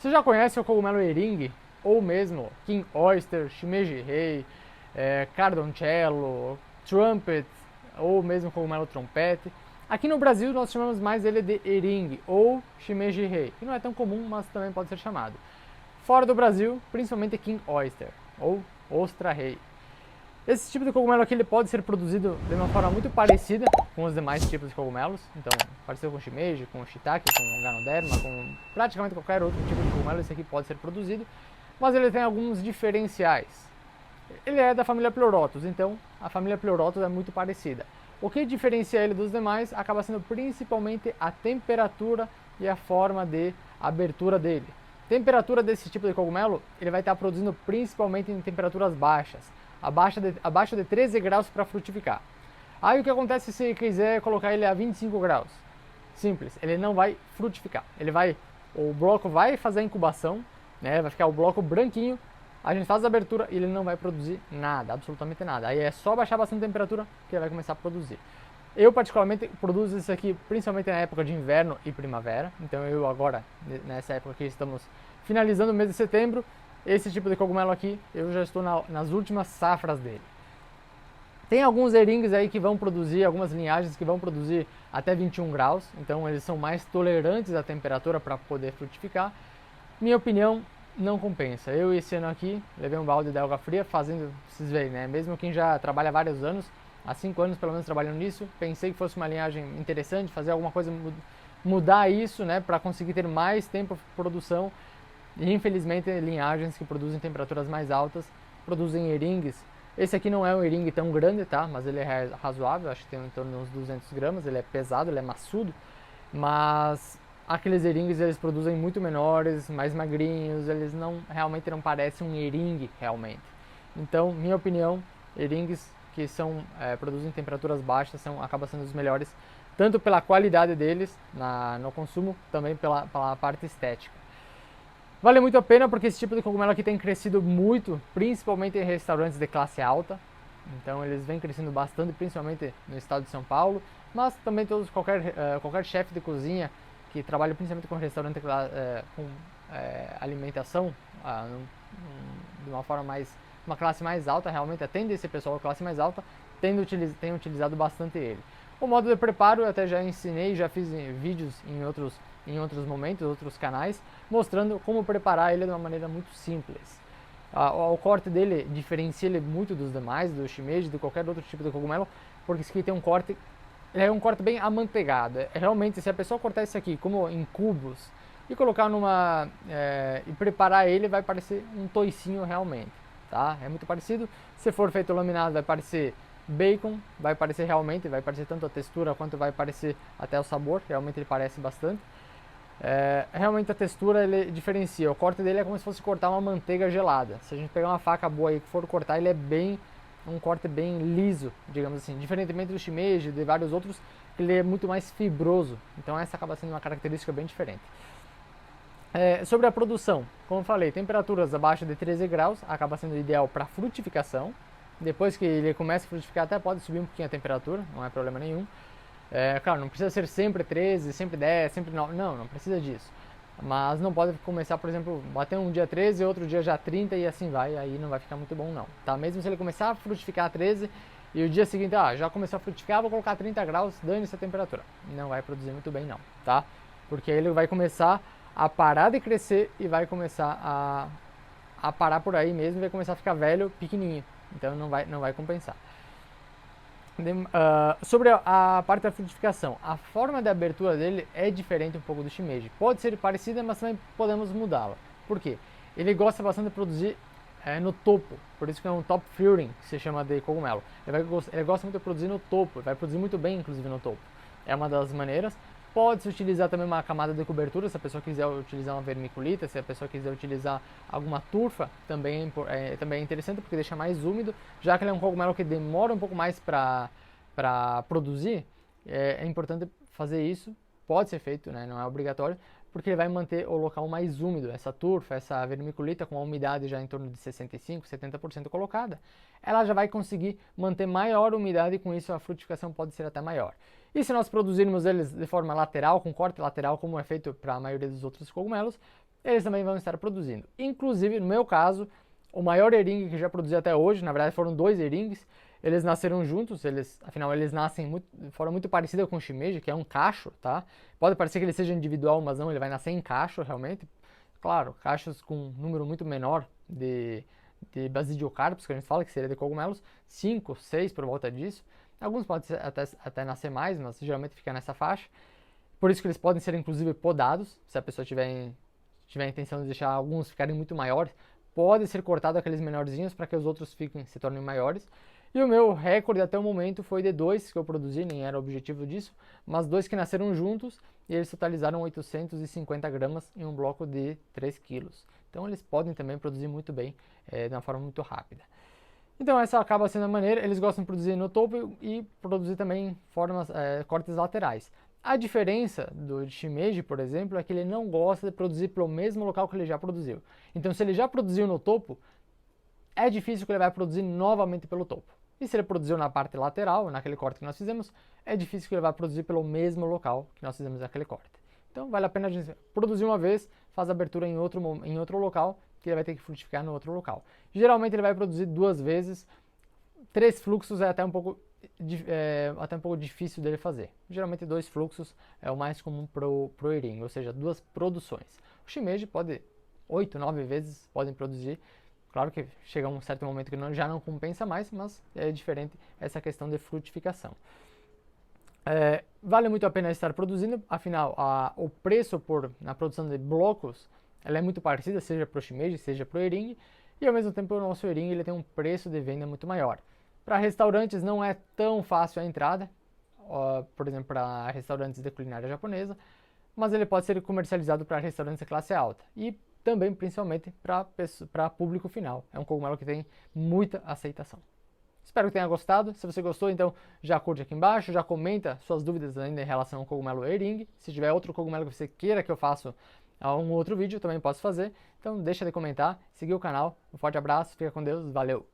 Você já conhece o cogumelo eringue? Ou mesmo King Oyster, Shimeji Rei, Cardoncello, Trumpet, ou mesmo cogumelo trompete. Aqui no Brasil nós chamamos mais ele de eringue ou Shimeji Rei, que não é tão comum, mas também pode ser chamado. Fora do Brasil, principalmente King Oyster, ou Ostra Rei. Esse tipo de cogumelo aqui ele pode ser produzido de uma forma muito parecida com os demais tipos de cogumelos. Então, parecido com shimeji, com shiitake, com ganoderma, com praticamente qualquer outro tipo de cogumelo, esse aqui pode ser produzido. Mas ele tem alguns diferenciais. Ele é da família Pleurotus, então a família Pleurotus é muito parecida. O que diferencia ele dos demais acaba sendo principalmente a temperatura e a forma de abertura dele. Temperatura desse tipo de cogumelo, ele vai estar produzindo principalmente em temperaturas baixas, abaixo de 13 graus para frutificar. Aí o que acontece se quiser colocar ele a 25 graus? Simples, ele não vai frutificar. O bloco vai fazer a incubação, né? Vai ficar o bloco branquinho, a gente faz a abertura e ele não vai produzir nada, absolutamente nada. Aí é só baixar bastante a temperatura que ele vai começar a produzir. Eu particularmente produzo isso aqui principalmente na época de inverno e primavera. Então eu agora, nessa época que estamos finalizando o mês de setembro, esse tipo de cogumelo aqui, eu já estou nas últimas safras dele. Tem alguns eringues aí que vão produzir, algumas linhagens que vão produzir até 21 graus, então eles são mais tolerantes à temperatura para poder frutificar. Minha opinião, não compensa. Eu esse ano aqui levei um balde de água fria fazendo, vocês veem, né? Mesmo quem já trabalha há vários anos, há 5 anos pelo menos trabalhando nisso, pensei que fosse uma linhagem interessante, fazer alguma coisa, mudar isso, né? Para conseguir ter mais tempo de produção. E infelizmente linhagens que produzem temperaturas mais altas produzem eringues. Esse aqui não é um eringue tão grande, tá? Mas ele é razoável, acho que tem em torno de uns 200 gramas, ele é pesado, ele é maçudo. Mas aqueles eringues eles produzem muito menores, mais magrinhos, eles realmente não parecem um eringue realmente. Então, minha opinião, eringues que produzem em temperaturas baixas acabam sendo os melhores, tanto pela qualidade deles no consumo, também pela parte estética. Vale muito a pena porque esse tipo de cogumelo aqui tem crescido muito, principalmente em restaurantes de classe alta. Então eles vêm crescendo bastante, principalmente no estado de São Paulo, mas também qualquer chefe de cozinha que trabalha principalmente com restaurante com alimentação de uma classe mais alta, realmente atende esse pessoal da classe mais alta, tem utilizado bastante ele. O modo de preparo eu até já ensinei, já fiz vídeos em outros momentos, outros canais, mostrando como preparar ele de uma maneira muito simples. O corte dele diferencia ele muito dos demais, do shimeji, de qualquer outro tipo de cogumelo, porque esse aqui tem um corte, ele é um corte bem amanteigado. Realmente, se a pessoa cortar esse aqui como em cubos e colocar e preparar ele, vai parecer um toicinho realmente, tá? É muito parecido. Se for feito laminado, vai parecer bacon, vai parecer tanto a textura quanto vai parecer até o sabor, realmente ele parece bastante. Realmente a textura ele diferencia, o corte dele é como se fosse cortar uma manteiga gelada. Se a gente pegar uma faca boa e for cortar, ele é um corte bem liso, digamos assim, diferentemente do shimeji, de vários outros, ele é muito mais fibroso, então essa acaba sendo uma característica bem diferente. Sobre a produção, como eu falei, temperaturas abaixo de 13 graus acaba sendo ideal para frutificação. Depois que ele começa a frutificar, até pode subir um pouquinho a temperatura, não é problema nenhum. Claro, não precisa ser sempre 13, sempre 10, sempre 9, não precisa disso. Mas não pode começar, por exemplo, bater um dia 13, outro dia já 30 e assim vai, aí não vai ficar muito bom não, tá? Mesmo se ele começar a frutificar a 13 e o dia seguinte, já começou a frutificar, vou colocar 30 graus, dane-se a temperatura. Não vai produzir muito bem não, tá? Porque ele vai começar a parar de crescer e vai começar a parar por aí mesmo e vai começar a ficar velho, pequenininho. Então não vai compensar. Sobre a parte da frutificação, a forma de abertura dele é diferente um pouco do shimeji. Pode ser parecida, mas também podemos mudá-la. Por quê? Ele gosta bastante de produzir no topo, por isso que é um top fruiting, que se chama de cogumelo. Ele gosta muito de produzir no topo, vai produzir muito bem inclusive no topo. É uma das maneiras. Pode-se utilizar também uma camada de cobertura, se a pessoa quiser utilizar uma vermiculita, se a pessoa quiser utilizar alguma turfa, também é interessante porque deixa mais úmido, já que ele é um cogumelo que demora um pouco mais para produzir, é importante fazer isso, pode ser feito, né, não é obrigatório, porque ele vai manter o local mais úmido. Essa turfa, essa vermiculita com a umidade já em torno de 65%, 70% colocada, ela já vai conseguir manter maior umidade e com isso a frutificação pode ser até maior. E se nós produzirmos eles de forma lateral, com corte lateral, como é feito para a maioria dos outros cogumelos, eles também vão estar produzindo. Inclusive, no meu caso, o maior eringue que já produzi até hoje, na verdade foram 2 eringues, eles nasceram juntos, afinal eles nascem de forma muito parecida com o shimeji, que é um cacho, tá? Pode parecer que ele seja individual, mas não, ele vai nascer em cacho realmente. Claro, cachos com um número muito menor de basidiocarpos, que a gente fala, que seria de cogumelos, 5, 6 por volta disso. Alguns podem até nascer mais, mas geralmente fica nessa faixa. Por isso que eles podem ser inclusive podados, se a pessoa tiver a intenção de deixar alguns ficarem muito maiores, pode ser cortado aqueles menorzinhos para que os outros se tornem maiores. E o meu recorde até o momento foi de 2 que eu produzi, nem era o objetivo disso, mas 2 que nasceram juntos e eles totalizaram 850 gramas em um bloco de 3 quilos. Então eles podem também produzir muito bem, de uma forma muito rápida. Então essa acaba sendo a maneira, eles gostam de produzir no topo e produzir também cortes laterais. A diferença do shimeji, por exemplo, é que ele não gosta de produzir pelo mesmo local que ele já produziu. Então se ele já produziu no topo, é difícil que ele vai produzir novamente pelo topo. E se ele produziu na parte lateral, naquele corte que nós fizemos, é difícil que ele vai produzir pelo mesmo local que nós fizemos naquele corte. Então vale a pena a gente produzir uma vez, faz a abertura em outro local, que ele vai ter que frutificar no outro local. Geralmente ele vai produzir 2 vezes, 3 fluxos é até um pouco difícil dele fazer. Geralmente 2 fluxos é o mais comum pro eringue, ou seja, 2 produções. O shimeji pode 8, 9 vezes podem produzir. Claro que chega um certo momento que já não compensa mais, mas é diferente essa questão de frutificação. Vale muito a pena estar produzindo, afinal o preço na produção de blocos ela é muito parecida, seja para o shimeji, seja para o eringue, e ao mesmo tempo o nosso eringue ele tem um preço de venda muito maior. Para restaurantes não é tão fácil a entrada, por exemplo, para restaurantes de culinária japonesa, mas ele pode ser comercializado para restaurantes de classe alta e também principalmente para público final. É um cogumelo que tem muita aceitação. Espero que tenha gostado. Se você gostou, então já curte aqui embaixo, já comenta suas dúvidas ainda em relação ao cogumelo eringue. Se tiver outro cogumelo que você queira que eu faça um outro vídeo, também posso fazer. Então deixa de comentar, seguir o canal. Um forte abraço, fica com Deus, valeu!